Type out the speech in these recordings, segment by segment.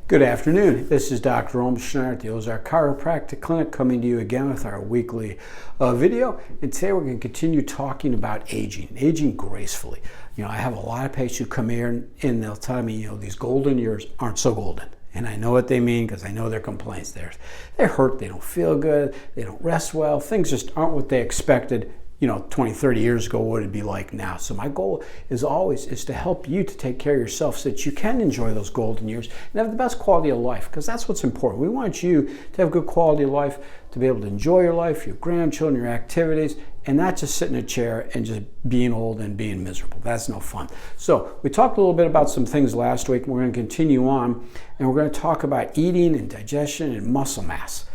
Good afternoon. This is Dr. Roman Schneider at the Ozark Chiropractic Clinic coming to you again with our weekly video. And today we're going to continue talking about aging gracefully. You know, I have a lot of patients who come here and they'll tell me, you know, these golden years aren't so golden. And I know what they mean because I know their complaints. They're hurt, they don't feel good, they don't rest well, things just aren't what they expected, you know, 20, 30 years ago, what it'd be like now. So my goal is always to help you to take care of yourself so that you can enjoy those golden years and have the best quality of life, because that's what's important. We want you to have good quality of life, to be able to enjoy your life, your grandchildren, your activities, and not just sit in a chair and just being old and being miserable. That's no fun. So we talked a little bit about some things last week, and we're going to continue on, and we're going to talk about eating and digestion and muscle mass.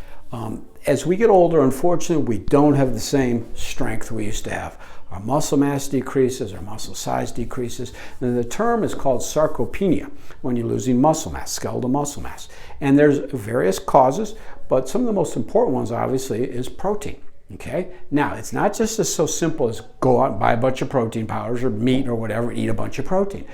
As we get older, unfortunately, we don't have the same strength we used to have. Our muscle mass decreases, our muscle size decreases, and the term is called sarcopenia when you're losing muscle mass, skeletal muscle mass. And there's various causes, but some of the most important ones, obviously, is protein. Okay? Now, it's not just so simple as go out and buy a bunch of protein powders or meat or whatever, eat a bunch of protein.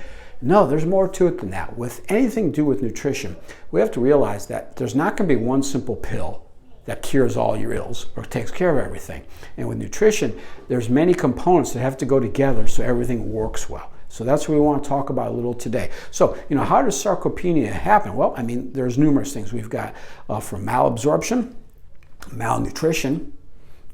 No, there's more to it than that. With anything to do with nutrition, we have to realize that there's not going to be one simple pill that cures all your ills or takes care of everything. And with nutrition, there's many components that have to go together so everything works well. So that's what we want to talk about a little today. So, you know, how does sarcopenia happen? Well, I mean, there's numerous things. We've got from malabsorption, malnutrition,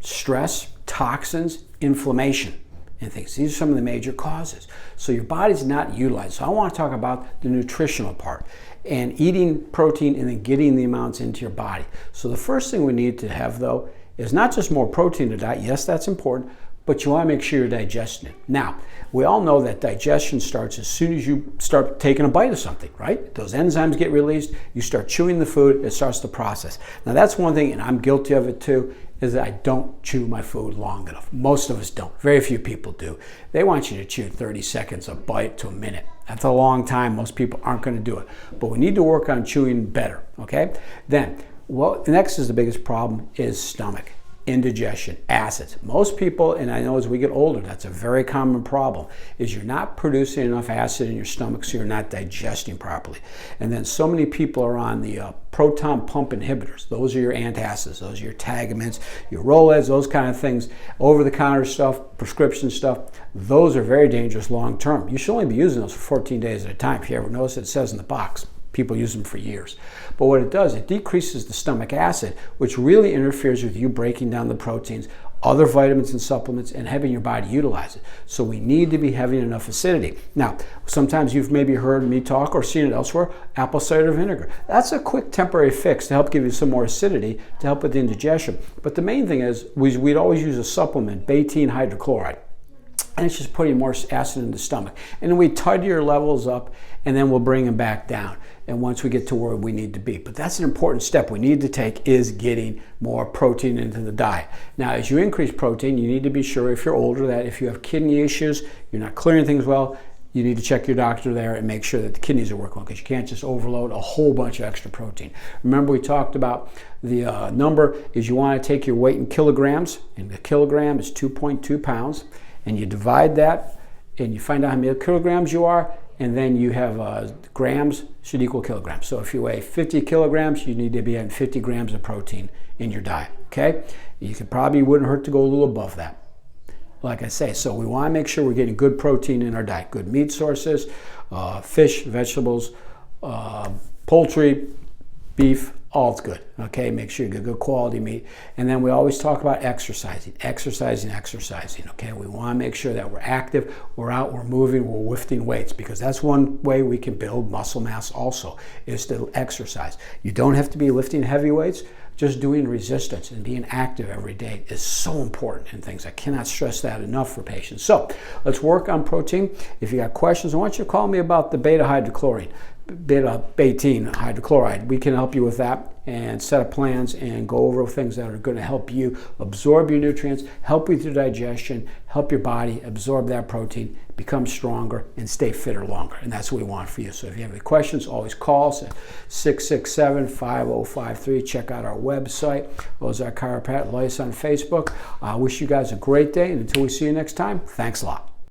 stress, toxins, inflammation, and things. These are some of the major causes. So your body's not utilized. So I want to talk about the nutritional part and eating protein and then getting the amounts into your body. So the first thing we need to have, though, is not just more protein in the diet. Yes, that's important, but you want to make sure you're digesting it. Now, we all know that digestion starts as soon as you start taking a bite of something, right? Those enzymes get released, you start chewing the food, it starts the process. Now, that's one thing, and I'm guilty of it too, is that I don't chew my food long enough. Most of us don't. Very few people do. They want you to chew 30 seconds, a bite to a minute. That's a long time. Most people aren't going to do it. But we need to work on chewing better, okay? Then, well, next is the biggest problem is stomach. Indigestion, acids. Most people, and I know as we get older, that's a very common problem, is you're not producing enough acid in your stomach, so you're not digesting properly. And then so many people are on the proton pump inhibitors. Those are your antacids, those are your Tagaments, your Rolaids, those kind of things, over-the-counter stuff, prescription stuff. Those are very dangerous long-term. You should only be using those for 14 days at a time. If you ever notice, it says in the box. People use them for years. But what it does, it decreases the stomach acid, which really interferes with you breaking down the proteins, other vitamins and supplements, and having your body utilize it. So we need to be having enough acidity. Now, sometimes you've maybe heard me talk or seen it elsewhere, apple cider vinegar. That's a quick temporary fix to help give you some more acidity to help with the indigestion. But the main thing is, we'd always use a supplement, betaine hydrochloride. And it's just putting more acid in the stomach. And then we tidy your levels up, and then we'll bring them back down. And once we get to where we need to be. But that's an important step we need to take, is getting more protein into the diet. Now, as you increase protein, you need to be sure, if you're older, that if you have kidney issues, you're not clearing things well, you need to check your doctor there and make sure that the kidneys are working well, because you can't just overload a whole bunch of extra protein. Remember, we talked about the number is you want to take your weight in kilograms, and a kilogram is 2.2 pounds. And you divide that, and you find out how many kilograms you are, and then you have grams should equal kilograms. So if you weigh 50 kilograms, you need to be having 50 grams of protein in your diet, okay? Wouldn't hurt to go a little above that, like I say. So we want to make sure we're getting good protein in our diet, good meat sources, fish, vegetables, poultry, beef, all's good, okay? Make sure you get good quality meat. And then we always talk about exercising, okay? We want to make sure that we're active, we're out, we're moving, we're lifting weights, because that's one way we can build muscle mass also, is to exercise. You don't have to be lifting heavy weights. Just doing resistance and being active every day is so important in things. I cannot stress that enough for patients. So let's work on protein. If you got questions, I want you to call me about the betaine hydrochloride. We can help you with that and set up plans and go over things that are going to help you absorb your nutrients, help with your digestion, help your body absorb that protein, become stronger, and stay fitter longer. And that's what we want for you. So if you have any questions, always call us at 667-5053. Check out our website, Ozark Chiropractic, like us on Facebook. I wish you guys a great day, and until we see you next time, thanks a lot.